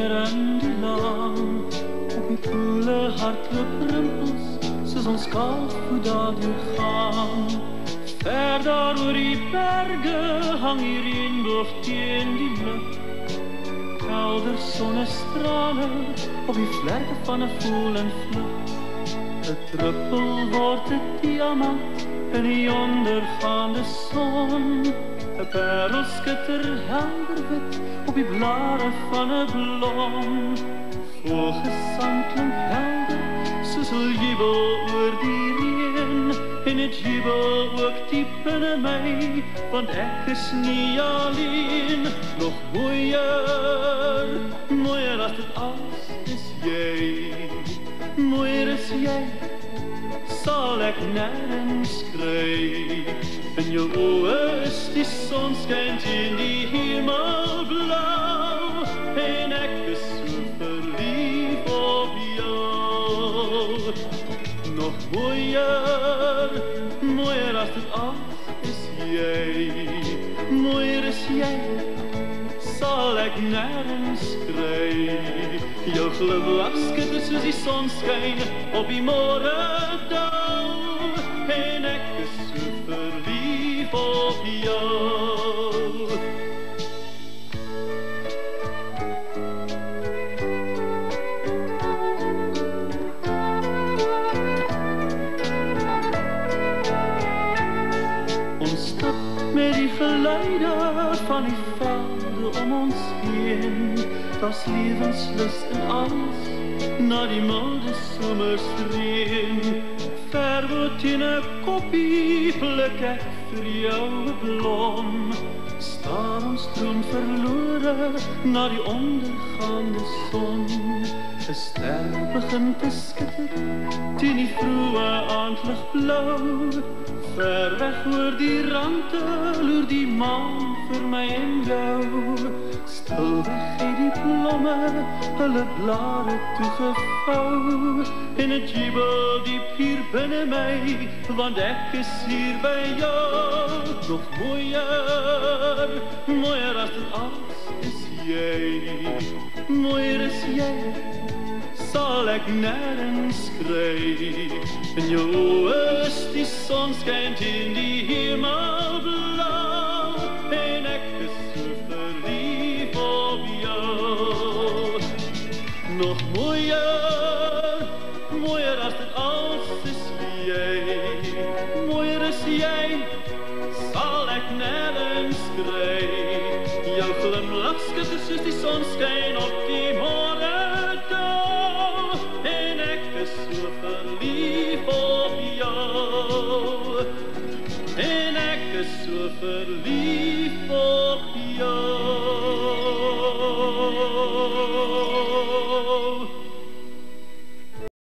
meer in die laan. Op die koele hardloop rimpels, soos ons kalfvoet daardeur gaan. Ver daar oor die berge hang die reënboog teen die lug. Helder sonnestrale op die vlerke van 'n voel en vlug. 'n druppel word 'n diamant in die ondergaande son. 'n parel skitter helder wit op die blare van 'n blom. Voelgesang klink helder, soos 'n jubel oor die reën. En het jubel ook diep binne my, want ek is nie alleen. Nog mooier, mooier as dit alles is jy. Mooier is jy, sal ek nêrens kry. In jou oë is die sonskyn teen die hemelblauw. En ek is so verlief op jou. Nog mooier, mooier as dit alles is jy. Mooier is jy, sal ek nêrens kry. Jou glimlach skitter soos die sonskyn op die môredauw. En ek is so verlief op jou. Ons stap met die geluide van die velde om ons heen. Daar's lewenslus in alles, na die milde somersreën. Ver bo teen 'n koppie pluk ek vir jou 'n blom. Staan ons troon verlore na die ondergaande son. 'n ster begin te skitter teen die vroeë aandlig blou. Ver weg oor die rande loer die maan vir my en jou. Stilweg het die blomme hulle blare toegevou. En het jubel diep hier binne my, want ek is hier by jou. Nog mooier, mooier as dit alles is jy. Mooier is jy, sal ek nêrens kry. In jou oë is die sonskyn teen die hemelblauw. En ek is so verlief op jou. Nog mooier, mooier as dit alles is jy. Mooier is jy, sal ek nêrens kry. Jou glimlach skitter soos die sonskyn op die môredauw. En ek is so verlief op jou. En ek is so verlief op jou.